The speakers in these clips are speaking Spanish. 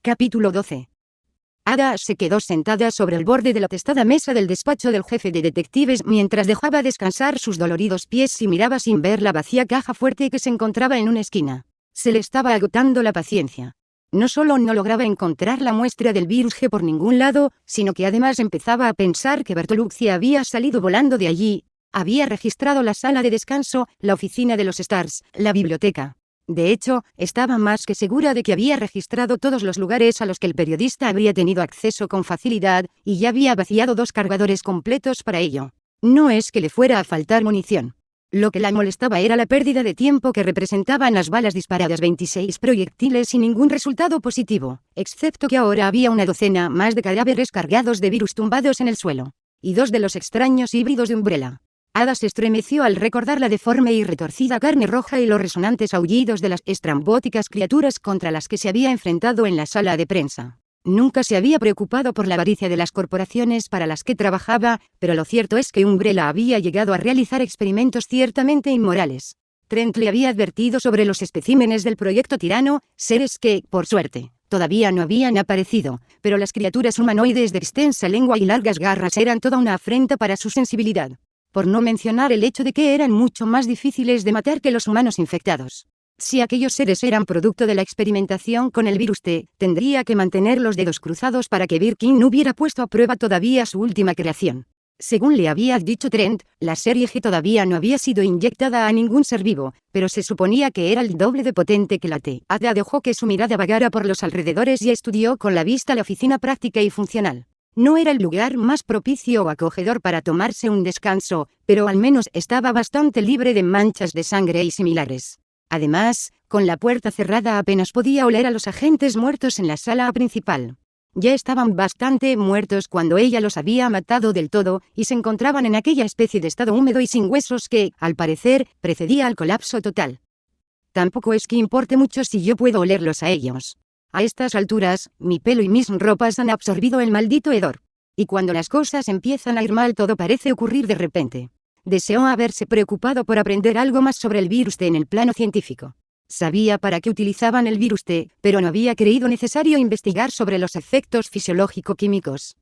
Capítulo 12. Ada se quedó sentada sobre el borde de la testada mesa del despacho del jefe de detectives mientras dejaba descansar sus doloridos pies y miraba sin ver la vacía caja fuerte que se encontraba en una esquina. Se le estaba agotando la paciencia. No solo no lograba encontrar la muestra del virus G por ningún lado, sino que además empezaba a pensar que Bertolucci había salido volando de allí. Había registrado la sala de descanso, la oficina de los Stars, la biblioteca. De hecho, estaba más que segura de que había registrado todos los lugares a los que el periodista habría tenido acceso con facilidad, y ya había vaciado 2 cargadores completos para ello. No es que le fuera a faltar munición. Lo que la molestaba era la pérdida de tiempo que representaban las balas disparadas, 26 proyectiles sin ningún resultado positivo, excepto que ahora había una docena más de cadáveres cargados de virus tumbados en el suelo, y 2 de los extraños híbridos de Umbrella. Ada se estremeció al recordar la deforme y retorcida carne roja y los resonantes aullidos de las estrambóticas criaturas contra las que se había enfrentado en la sala de prensa. Nunca se había preocupado por la avaricia de las corporaciones para las que trabajaba, pero lo cierto es que Umbrella había llegado a realizar experimentos ciertamente inmorales. Trent le había advertido sobre los especímenes del proyecto Tirano, seres que, por suerte, todavía no habían aparecido, pero las criaturas humanoides de extensa lengua y largas garras eran toda una afrenta para su sensibilidad. Por no mencionar el hecho de que eran mucho más difíciles de matar que los humanos infectados. Si aquellos seres eran producto de la experimentación con el virus T, tendría que mantener los dedos cruzados para que Birkin no hubiera puesto a prueba todavía su última creación. Según le había dicho Trent, la serie G todavía no había sido inyectada a ningún ser vivo, pero se suponía que era el doble de potente que la T. Ada dejó que su mirada vagara por los alrededores y estudió con la vista la oficina práctica y funcional. No era el lugar más propicio o acogedor para tomarse un descanso, pero al menos estaba bastante libre de manchas de sangre y similares. Además, con la puerta cerrada apenas podía oler a los agentes muertos en la sala principal. Ya estaban bastante muertos cuando ella los había matado del todo, y se encontraban en aquella especie de estado húmedo y sin huesos que, al parecer, precedía al colapso total. Tampoco es que importe mucho si yo puedo olerlos a ellos. A estas alturas, mi pelo y mis ropas han absorbido el maldito hedor. Y cuando las cosas empiezan a ir mal, todo parece ocurrir de repente. Deseó haberse preocupado por aprender algo más sobre el virus T en el plano científico. Sabía para qué utilizaban el virus T, pero no había creído necesario investigar sobre los efectos fisiológico-químicos.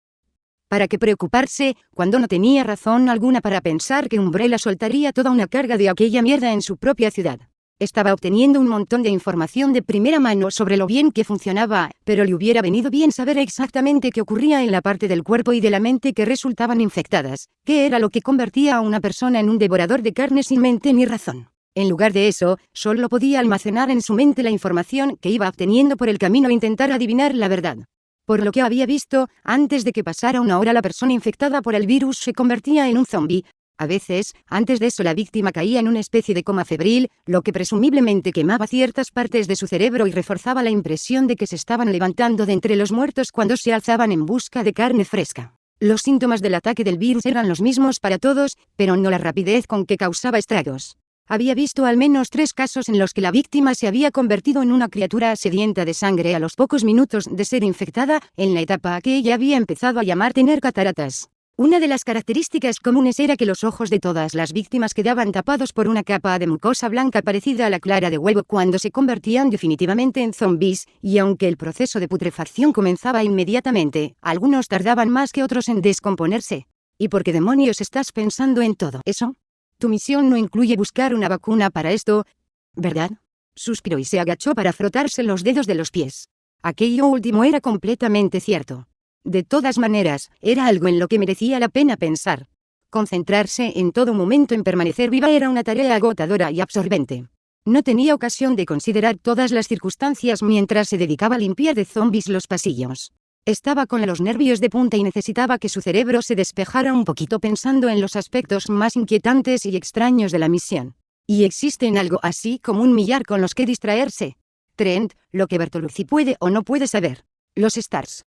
¿Para qué preocuparse, cuando no tenía razón alguna para pensar que Umbrella soltaría toda una carga de aquella mierda en su propia ciudad? Estaba obteniendo un montón de información de primera mano sobre lo bien que funcionaba, pero le hubiera venido bien saber exactamente qué ocurría en la parte del cuerpo y de la mente que resultaban infectadas, qué era lo que convertía a una persona en un devorador de carne sin mente ni razón. En lugar de eso, solo podía almacenar en su mente la información que iba obteniendo por el camino e intentar adivinar la verdad. Por lo que había visto, antes de que pasara una hora la persona infectada por el virus se convertía en un zombie. A veces, antes de eso la víctima caía en una especie de coma febril, lo que presumiblemente quemaba ciertas partes de su cerebro y reforzaba la impresión de que se estaban levantando de entre los muertos cuando se alzaban en busca de carne fresca. Los síntomas del ataque del virus eran los mismos para todos, pero no la rapidez con que causaba estragos. Había visto al menos 3 casos en los que la víctima se había convertido en una criatura sedienta de sangre a los pocos minutos de ser infectada, en la etapa que ella había empezado a llamar tener cataratas. Una de las características comunes era que los ojos de todas las víctimas quedaban tapados por una capa de mucosa blanca parecida a la clara de huevo cuando se convertían definitivamente en zombies, y aunque el proceso de putrefacción comenzaba inmediatamente, algunos tardaban más que otros en descomponerse. ¿Y por qué demonios estás pensando en todo eso? Tu misión no incluye buscar una vacuna para esto, ¿verdad? Suspiró y se agachó para frotarse los dedos de los pies. Aquello último era completamente cierto. De todas maneras, era algo en lo que merecía la pena pensar. Concentrarse en todo momento en permanecer viva era una tarea agotadora y absorbente. No tenía ocasión de considerar todas las circunstancias mientras se dedicaba a limpiar de zombies los pasillos. Estaba con los nervios de punta y necesitaba que su cerebro se despejara un poquito pensando en los aspectos más inquietantes y extraños de la misión. ¿Y existen algo así como un millar con los que distraerse? Trent, lo que Bertolucci puede o no puede saber. Los Stars.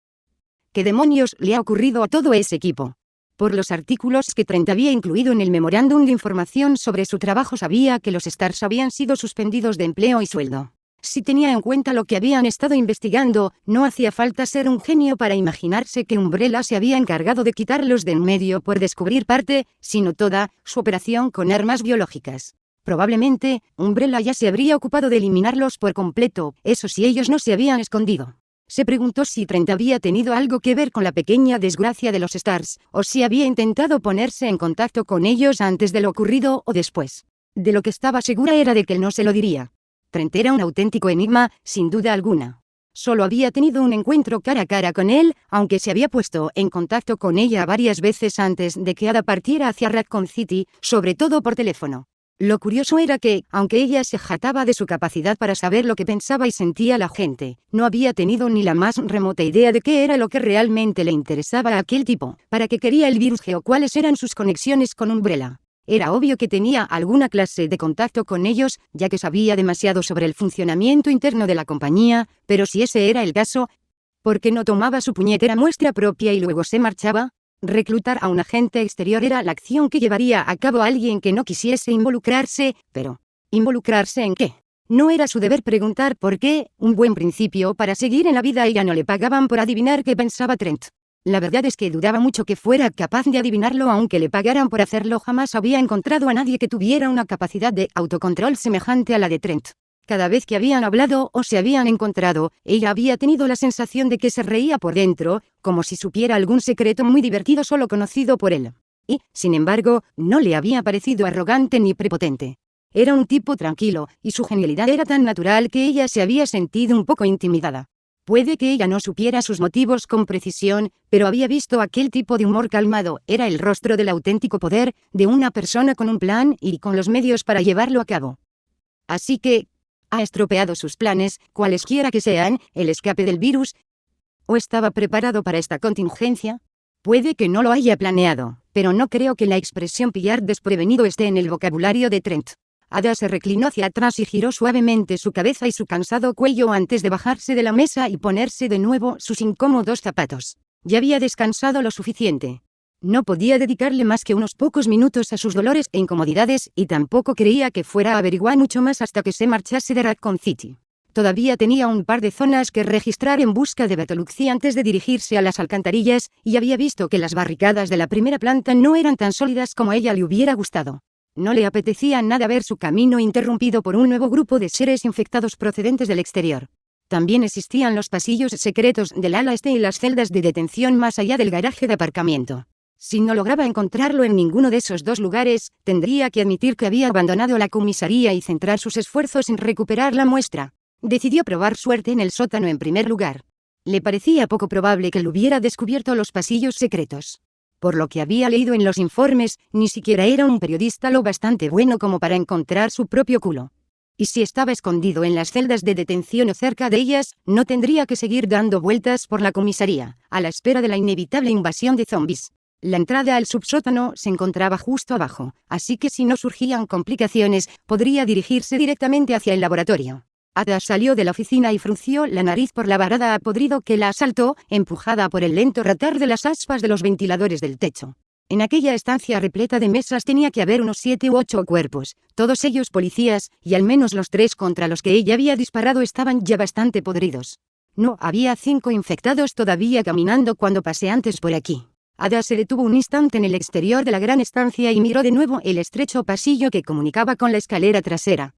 ¿Qué demonios le ha ocurrido a todo ese equipo? Por los artículos que Trent había incluido en el memorándum de información sobre su trabajo sabía que los Stars habían sido suspendidos de empleo y sueldo. Si tenía en cuenta lo que habían estado investigando, no hacía falta ser un genio para imaginarse que Umbrella se había encargado de quitarlos de en medio por descubrir parte, sino toda, su operación con armas biológicas. Probablemente, Umbrella ya se habría ocupado de eliminarlos por completo, eso si ellos no se habían escondido. Se preguntó si Trent había tenido algo que ver con la pequeña desgracia de los Stars, o si había intentado ponerse en contacto con ellos antes de lo ocurrido o después. De lo que estaba segura era de que él no se lo diría. Trent era un auténtico enigma, sin duda alguna. Solo había tenido un encuentro cara a cara con él, aunque se había puesto en contacto con ella varias veces antes de que Ada partiera hacia Raccoon City, sobre todo por teléfono. Lo curioso era que, aunque ella se jactaba de su capacidad para saber lo que pensaba y sentía la gente, no había tenido ni la más remota idea de qué era lo que realmente le interesaba a aquel tipo, para qué quería el virus o cuáles eran sus conexiones con Umbrella. Era obvio que tenía alguna clase de contacto con ellos, ya que sabía demasiado sobre el funcionamiento interno de la compañía, pero si ese era el caso, ¿por qué no tomaba su puñetera muestra propia y luego se marchaba? Reclutar a un agente exterior era la acción que llevaría a cabo alguien que no quisiese involucrarse, pero ¿involucrarse en qué? No era su deber preguntar por qué, un buen principio para seguir en la vida. Ella no le pagaban por adivinar qué pensaba Trent. La verdad es que dudaba mucho que fuera capaz de adivinarlo aunque le pagaran por hacerlo. Jamás había encontrado a nadie que tuviera una capacidad de autocontrol semejante a la de Trent. Cada vez que habían hablado o se habían encontrado, ella había tenido la sensación de que se reía por dentro, como si supiera algún secreto muy divertido solo conocido por él. Y, sin embargo, no le había parecido arrogante ni prepotente. Era un tipo tranquilo, y su genialidad era tan natural que ella se había sentido un poco intimidada. Puede que ella no supiera sus motivos con precisión, pero había visto aquel tipo de humor calmado. Era el rostro del auténtico poder, de una persona con un plan y con los medios para llevarlo a cabo. Así que, ¿ha estropeado sus planes, cualesquiera que sean, el escape del virus? ¿O estaba preparado para esta contingencia? Puede que no lo haya planeado, pero no creo que la expresión pillar desprevenido esté en el vocabulario de Trent. Ada se reclinó hacia atrás y giró suavemente su cabeza y su cansado cuello antes de bajarse de la mesa y ponerse de nuevo sus incómodos zapatos. Ya había descansado lo suficiente. No podía dedicarle más que unos pocos minutos a sus dolores e incomodidades y tampoco creía que fuera a averiguar mucho más hasta que se marchase de Raccoon City. Todavía tenía un par de zonas que registrar en busca de Bertolucci antes de dirigirse a las alcantarillas y había visto que las barricadas de la primera planta no eran tan sólidas como a ella le hubiera gustado. No le apetecía nada ver su camino interrumpido por un nuevo grupo de seres infectados procedentes del exterior. También existían los pasillos secretos del ala este y las celdas de detención más allá del garaje de aparcamiento. Si no lograba encontrarlo en ninguno de esos dos lugares, tendría que admitir que había abandonado la comisaría y centrar sus esfuerzos en recuperar la muestra. Decidió probar suerte en el sótano en primer lugar. Le parecía poco probable que él hubiera descubierto los pasillos secretos. Por lo que había leído en los informes, ni siquiera era un periodista lo bastante bueno como para encontrar su propio culo. Y si estaba escondido en las celdas de detención o cerca de ellas, no tendría que seguir dando vueltas por la comisaría, a la espera de la inevitable invasión de zombies. La entrada al subsótano se encontraba justo abajo, así que si no surgían complicaciones, podría dirigirse directamente hacia el laboratorio. Ada salió de la oficina y frunció la nariz por la varada a podrido que la asaltó, empujada por el lento rotar de las aspas de los ventiladores del techo. En aquella estancia repleta de mesas tenía que haber unos 7 u 8 cuerpos, todos ellos policías, y al menos los 3 contra los que ella había disparado estaban ya bastante podridos. No había 5 infectados todavía caminando cuando pasé antes por aquí. Ada se detuvo un instante en el exterior de la gran estancia y miró de nuevo el estrecho pasillo que comunicaba con la escalera trasera.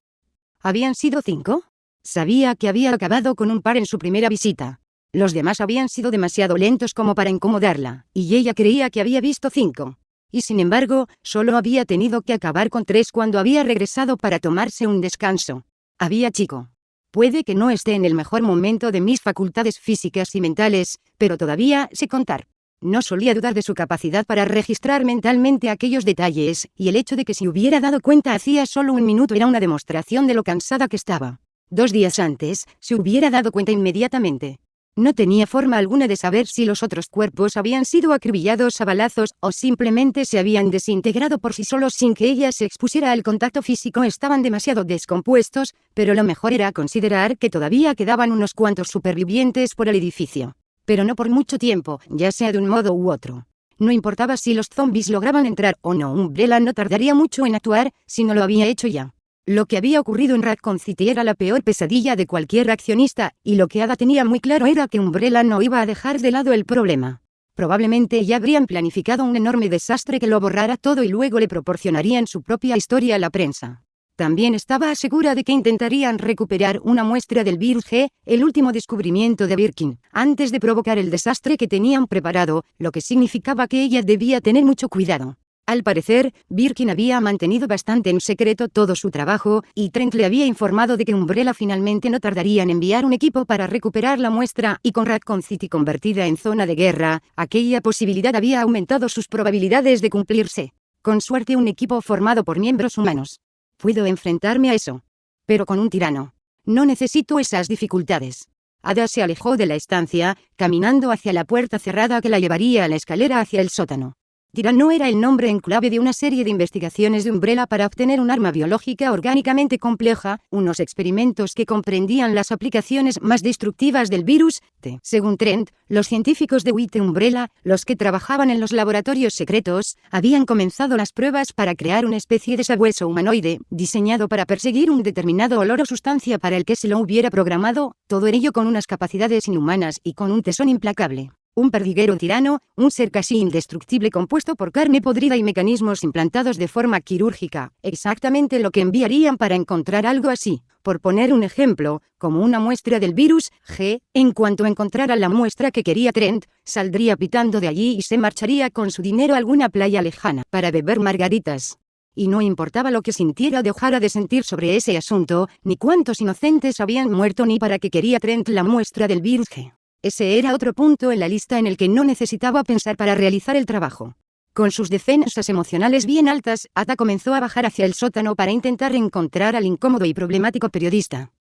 ¿Habían sido 5? Sabía que había acabado con un par en su primera visita. Los demás habían sido demasiado lentos como para incomodarla, y ella creía que había visto 5. Y sin embargo, solo había tenido que acabar con 3 cuando había regresado para tomarse un descanso. Había chico. Puede que no esté en el mejor momento de mis facultades físicas y mentales, pero todavía sé contar. No solía dudar de su capacidad para registrar mentalmente aquellos detalles, y el hecho de que se hubiera dado cuenta hacía solo un minuto era una demostración de lo cansada que estaba. 2 días antes, se hubiera dado cuenta inmediatamente. No tenía forma alguna de saber si los otros cuerpos habían sido acribillados a balazos o simplemente se habían desintegrado por sí solos sin que ella se expusiera al contacto físico. Estaban demasiado descompuestos, pero lo mejor era considerar que todavía quedaban unos cuantos supervivientes por el edificio. Pero no por mucho tiempo, ya sea de un modo u otro. No importaba si los zombies lograban entrar o no, Umbrella no tardaría mucho en actuar, si no lo había hecho ya. Lo que había ocurrido en Raccoon City era la peor pesadilla de cualquier accionista, y lo que Ada tenía muy claro era que Umbrella no iba a dejar de lado el problema. Probablemente ya habrían planificado un enorme desastre que lo borrara todo y luego le proporcionarían su propia historia a la prensa. También estaba segura de que intentarían recuperar una muestra del virus G, el último descubrimiento de Birkin, antes de provocar el desastre que tenían preparado, lo que significaba que ella debía tener mucho cuidado. Al parecer, Birkin había mantenido bastante en secreto todo su trabajo, y Trent le había informado de que Umbrella finalmente no tardaría en enviar un equipo para recuperar la muestra, y con Raccoon City convertida en zona de guerra, aquella posibilidad había aumentado sus probabilidades de cumplirse. Con suerte un equipo formado por miembros humanos. Puedo enfrentarme a eso. Pero con un tirano. No necesito esas dificultades. Ada se alejó de la estancia, caminando hacia la puerta cerrada que la llevaría a la escalera hacia el sótano. Tirano era el nombre en clave de una serie de investigaciones de Umbrella para obtener un arma biológica orgánicamente compleja, unos experimentos que comprendían las aplicaciones más destructivas del virus T. Según Trent, los científicos de White Umbrella, los que trabajaban en los laboratorios secretos, habían comenzado las pruebas para crear una especie de sabueso humanoide, diseñado para perseguir un determinado olor o sustancia para el que se lo hubiera programado, todo ello con unas capacidades inhumanas y con un tesón implacable. Un perdiguero tirano, un ser casi indestructible compuesto por carne podrida y mecanismos implantados de forma quirúrgica, exactamente lo que enviarían para encontrar algo así. Por poner un ejemplo, como una muestra del virus G, en cuanto encontrara la muestra que quería Trent, saldría pitando de allí y se marcharía con su dinero a alguna playa lejana para beber margaritas. Y no importaba lo que sintiera o dejara de sentir sobre ese asunto, ni cuántos inocentes habían muerto ni para qué quería Trent la muestra del virus G. Ese era otro punto en la lista en el que no necesitaba pensar para realizar el trabajo. Con sus defensas emocionales bien altas, Ada comenzó a bajar hacia el sótano para intentar encontrar al incómodo y problemático periodista.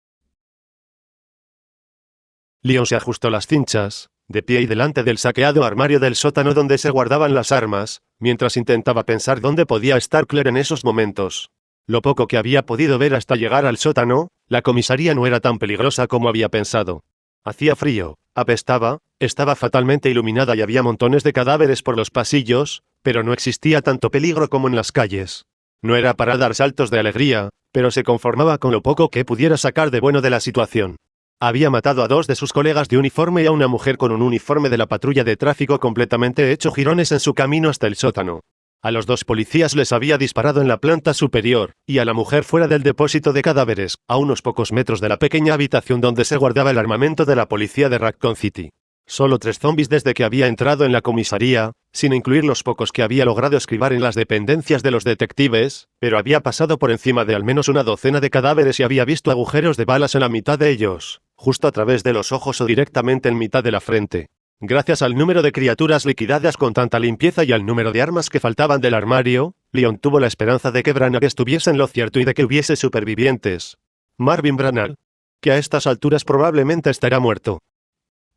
Leon se ajustó las cinchas, de pie y delante del saqueado armario del sótano donde se guardaban las armas, mientras intentaba pensar dónde podía estar Claire en esos momentos. Lo poco que había podido ver hasta llegar al sótano, la comisaría no era tan peligrosa como había pensado. Hacía frío, apestaba, estaba fatalmente iluminada y había montones de cadáveres por los pasillos, pero no existía tanto peligro como en las calles. No era para dar saltos de alegría, pero se conformaba con lo poco que pudiera sacar de bueno de la situación. Había matado a 2 de sus colegas de uniforme y a una mujer con un uniforme de la patrulla de tráfico completamente hecho jirones en su camino hasta el sótano. A los 2 policías les había disparado en la planta superior, y a la mujer fuera del depósito de cadáveres, a unos pocos metros de la pequeña habitación donde se guardaba el armamento de la policía de Raccoon City. Solo 3 zombies desde que había entrado en la comisaría, sin incluir los pocos que había logrado esquivar en las dependencias de los detectives, pero había pasado por encima de al menos una docena de cadáveres y había visto agujeros de balas en la mitad de ellos, justo a través de los ojos o directamente en mitad de la frente. Gracias al número de criaturas liquidadas con tanta limpieza y al número de armas que faltaban del armario, Leon tuvo la esperanza de que Branagh estuviese en lo cierto y de que hubiese supervivientes. Marvin Branagh, que a estas alturas probablemente estará muerto.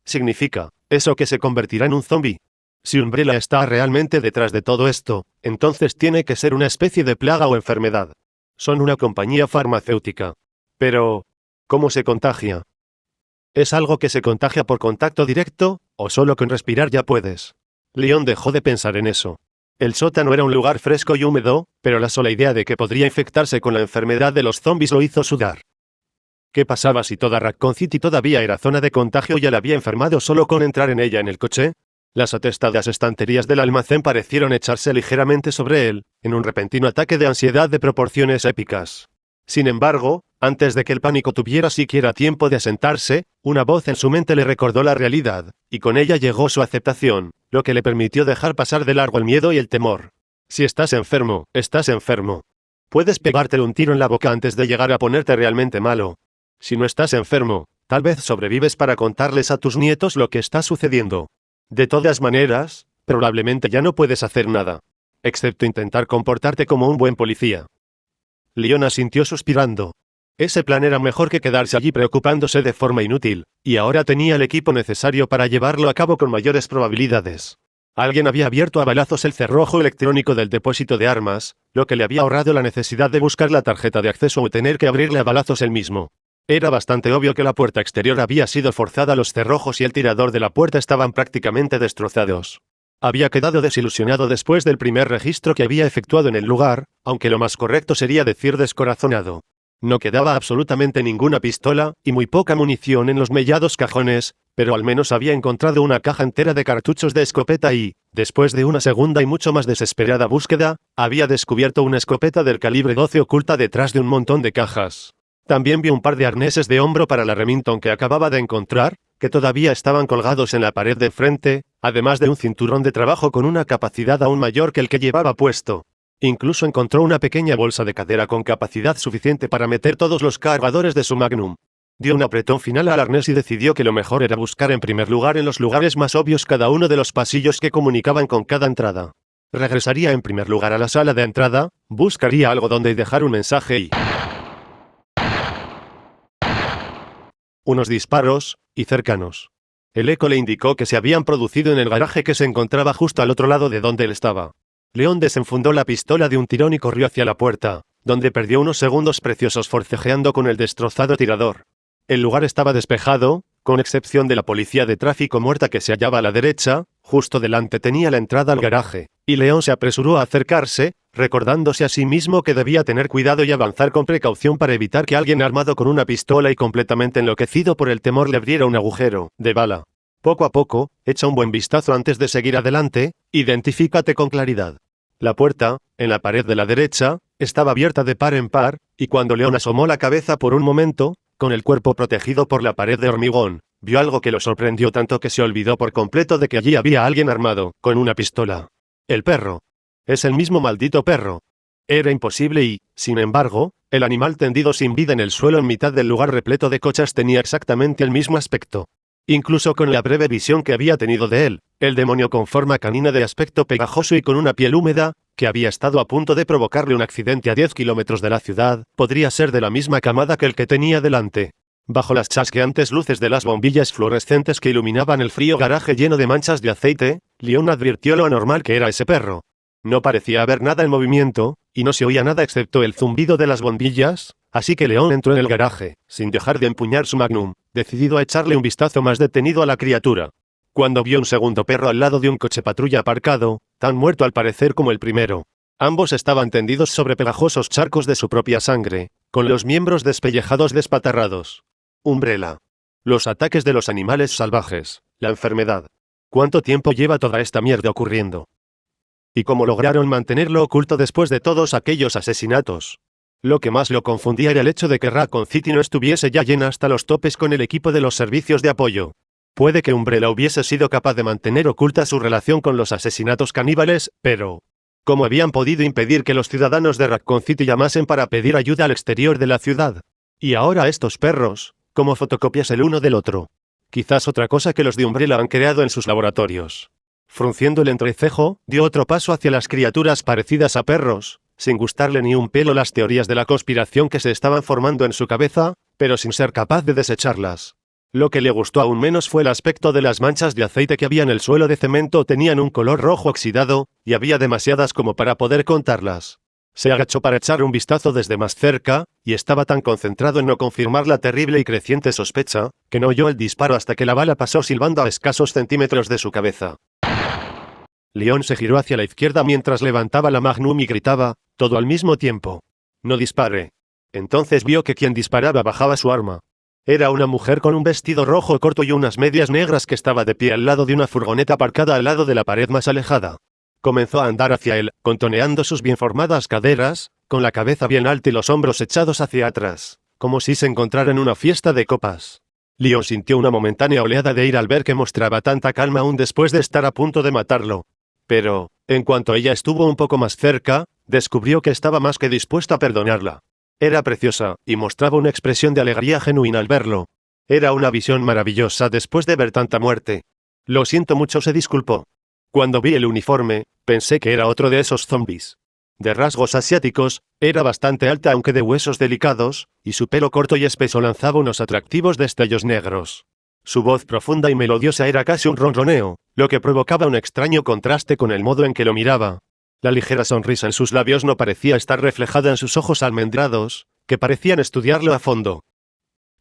¿Significa eso que se convertirá en un zombie? Si Umbrella está realmente detrás de todo esto, entonces tiene que ser una especie de plaga o enfermedad. Son una compañía farmacéutica. Pero, ¿cómo se contagia? ¿Es algo que se contagia por contacto directo, o solo con respirar ya puedes? Leon dejó de pensar en eso. El sótano era un lugar fresco y húmedo, pero la sola idea de que podría infectarse con la enfermedad de los zombies lo hizo sudar. ¿Qué pasaba si toda Raccoon City todavía era zona de contagio y él había enfermado solo con entrar en ella en el coche? Las atestadas estanterías del almacén parecieron echarse ligeramente sobre él, en un repentino ataque de ansiedad de proporciones épicas. Sin embargo, antes de que el pánico tuviera siquiera tiempo de asentarse, una voz en su mente le recordó la realidad, y con ella llegó su aceptación, lo que le permitió dejar pasar de largo el miedo y el temor. Si estás enfermo, estás enfermo. Puedes pegártele un tiro en la boca antes de llegar a ponerte realmente malo. Si no estás enfermo, tal vez sobrevives para contarles a tus nietos lo que está sucediendo. De todas maneras, probablemente ya no puedes hacer nada, excepto intentar comportarte como un buen policía. Leon asintió suspirando. Ese plan era mejor que quedarse allí preocupándose de forma inútil, y ahora tenía el equipo necesario para llevarlo a cabo con mayores probabilidades. Alguien había abierto a balazos el cerrojo electrónico del depósito de armas, lo que le había ahorrado la necesidad de buscar la tarjeta de acceso o tener que abrirle a balazos él mismo. Era bastante obvio que la puerta exterior había sido forzada, los cerrojos y el tirador de la puerta estaban prácticamente destrozados. Había quedado desilusionado después del primer registro que había efectuado en el lugar, aunque lo más correcto sería decir descorazonado. No quedaba absolutamente ninguna pistola, y muy poca munición en los mellados cajones, pero al menos había encontrado una caja entera de cartuchos de escopeta y, después de una segunda y mucho más desesperada búsqueda, había descubierto una escopeta del calibre 12 oculta detrás de un montón de cajas. También vio un par de arneses de hombro para la Remington que acababa de encontrar, que todavía estaban colgados en la pared de frente, además de un cinturón de trabajo con una capacidad aún mayor que el que llevaba puesto. Incluso encontró una pequeña bolsa de cadera con capacidad suficiente para meter todos los cargadores de su Magnum. Dio un apretón final al arnés y decidió que lo mejor era buscar en primer lugar en los lugares más obvios cada uno de los pasillos que comunicaban con cada entrada. Regresaría en primer lugar a la sala de entrada, buscaría algo donde dejar un mensaje y... unos disparos, y cercanos. El eco le indicó que se habían producido en el garaje que se encontraba justo al otro lado de donde él estaba. León desenfundó la pistola de un tirón y corrió hacia la puerta, donde perdió unos segundos preciosos forcejeando con el destrozado tirador. El lugar estaba despejado, con excepción de la policía de tráfico muerta que se hallaba a la derecha, justo delante tenía la entrada al garaje, y León se apresuró a acercarse, recordándose a sí mismo que debía tener cuidado y avanzar con precaución para evitar que alguien armado con una pistola y completamente enloquecido por el temor le abriera un agujero de bala. Poco a poco, echa un buen vistazo antes de seguir adelante, identifícate con claridad. La puerta, en la pared de la derecha, estaba abierta de par en par, y cuando León asomó la cabeza por un momento, con el cuerpo protegido por la pared de hormigón, vio algo que lo sorprendió tanto que se olvidó por completo de que allí había alguien armado, con una pistola. El perro. Es el mismo maldito perro. Era imposible y, sin embargo, el animal tendido sin vida en el suelo en mitad del lugar repleto de cochas tenía exactamente el mismo aspecto. Incluso con la breve visión que había tenido de él, el demonio con forma canina de aspecto pegajoso y con una piel húmeda, que había estado a punto de provocarle un accidente a 10 kilómetros de la ciudad, podría ser de la misma camada que el que tenía delante. Bajo las chasqueantes luces de las bombillas fluorescentes que iluminaban el frío garaje lleno de manchas de aceite, León advirtió lo anormal que era ese perro. No parecía haber nada en movimiento, y no se oía nada excepto el zumbido de las bombillas, así que León entró en el garaje, sin dejar de empuñar su Magnum, decidido a echarle un vistazo más detenido a la criatura. Cuando vio un segundo perro al lado de un coche patrulla aparcado, tan muerto al parecer como el primero. Ambos estaban tendidos sobre pegajosos charcos de su propia sangre, con los miembros despellejados despatarrados. Umbrella. Los ataques de los animales salvajes, la enfermedad. ¿Cuánto tiempo lleva toda esta mierda ocurriendo? ¿Y cómo lograron mantenerlo oculto después de todos aquellos asesinatos? Lo que más lo confundía era el hecho de que Raccoon City no estuviese ya llena hasta los topes con el equipo de los servicios de apoyo. Puede que Umbrella hubiese sido capaz de mantener oculta su relación con los asesinatos caníbales, pero... ¿cómo habían podido impedir que los ciudadanos de Raccoon City llamasen para pedir ayuda al exterior de la ciudad? Y ahora estos perros, como fotocopias el uno del otro. Quizás otra cosa que los de Umbrella han creado en sus laboratorios. Frunciendo el entrecejo, dio otro paso hacia las criaturas parecidas a perros, sin gustarle ni un pelo las teorías de la conspiración que se estaban formando en su cabeza, pero sin ser capaz de desecharlas. Lo que le gustó aún menos fue el aspecto de las manchas de aceite que había en el suelo de cemento, tenían un color rojo oxidado, y había demasiadas como para poder contarlas. Se agachó para echar un vistazo desde más cerca, y estaba tan concentrado en no confirmar la terrible y creciente sospecha, que no oyó el disparo hasta que la bala pasó silbando a escasos centímetros de su cabeza. León se giró hacia la izquierda mientras levantaba la Magnum y gritaba, todo al mismo tiempo. «No dispare». Entonces vio que quien disparaba bajaba su arma. Era una mujer con un vestido rojo corto y unas medias negras que estaba de pie al lado de una furgoneta aparcada al lado de la pared más alejada. Comenzó a andar hacia él, contoneando sus bien formadas caderas, con la cabeza bien alta y los hombros echados hacia atrás, como si se encontrara en una fiesta de copas. León sintió una momentánea oleada de ira al ver que mostraba tanta calma aún después de estar a punto de matarlo. Pero, en cuanto ella estuvo un poco más cerca, descubrió que estaba más que dispuesto a perdonarla. Era preciosa, y mostraba una expresión de alegría genuina al verlo. Era una visión maravillosa después de ver tanta muerte. Lo siento mucho, se disculpó. Cuando vi el uniforme, pensé que era otro de esos zombies. De rasgos asiáticos, era bastante alta aunque de huesos delicados, y su pelo corto y espeso lanzaba unos atractivos destellos negros. Su voz profunda y melodiosa era casi un ronroneo, lo que provocaba un extraño contraste con el modo en que lo miraba. La ligera sonrisa en sus labios no parecía estar reflejada en sus ojos almendrados, que parecían estudiarlo a fondo.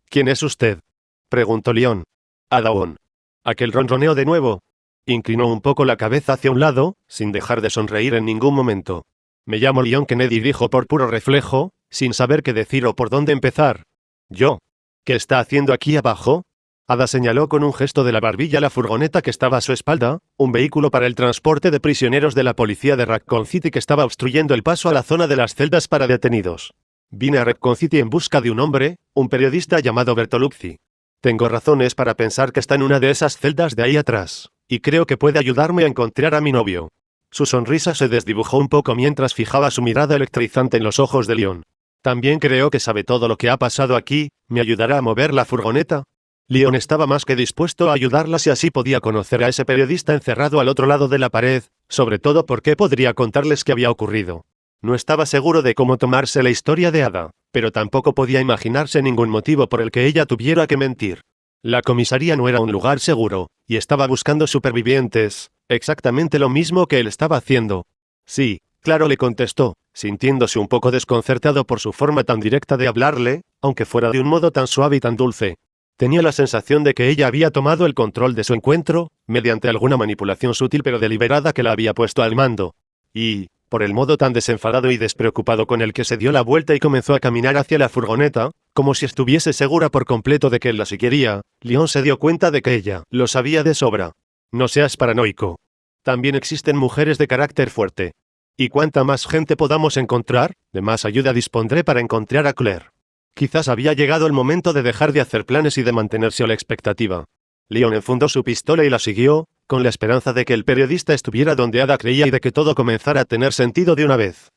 «¿Quién es usted?», preguntó León. «Adaon». Aquel ronroneo de nuevo. Inclinó un poco la cabeza hacia un lado, sin dejar de sonreír en ningún momento. «Me llamo Leon Kennedy», dijo por puro reflejo, sin saber qué decir o por dónde empezar. ¿Yo? ¿Qué está haciendo aquí abajo? Ada señaló con un gesto de la barbilla la furgoneta que estaba a su espalda, un vehículo para el transporte de prisioneros de la policía de Raccoon City que estaba obstruyendo el paso a la zona de las celdas para detenidos. Vine a Raccoon City en busca de un hombre, un periodista llamado Bertoluzzi. Tengo razones para pensar que está en una de esas celdas de ahí atrás, y creo que puede ayudarme a encontrar a mi novio. Su sonrisa se desdibujó un poco mientras fijaba su mirada electrizante en los ojos de Leon. También creo que sabe todo lo que ha pasado aquí, ¿me ayudará a mover la furgoneta? Leon estaba más que dispuesto a ayudarla si así podía conocer a ese periodista encerrado al otro lado de la pared, sobre todo porque podría contarles qué había ocurrido. No estaba seguro de cómo tomarse la historia de Ada, pero tampoco podía imaginarse ningún motivo por el que ella tuviera que mentir. La comisaría no era un lugar seguro, y estaba buscando supervivientes, exactamente lo mismo que él estaba haciendo. Sí, claro, le contestó, sintiéndose un poco desconcertado por su forma tan directa de hablarle, aunque fuera de un modo tan suave y tan dulce. Tenía la sensación de que ella había tomado el control de su encuentro, mediante alguna manipulación sutil pero deliberada que la había puesto al mando. Y, por el modo tan desenfadado y despreocupado con el que se dio la vuelta y comenzó a caminar hacia la furgoneta, como si estuviese segura por completo de que él la siguiera, Leon se dio cuenta de que ella lo sabía de sobra. No seas paranoico. También existen mujeres de carácter fuerte. Y cuanta más gente podamos encontrar, de más ayuda dispondré para encontrar a Claire. Quizás había llegado el momento de dejar de hacer planes y de mantenerse a la expectativa. Leon enfundó su pistola y la siguió, con la esperanza de que el periodista estuviera donde Ada creía y de que todo comenzara a tener sentido de una vez.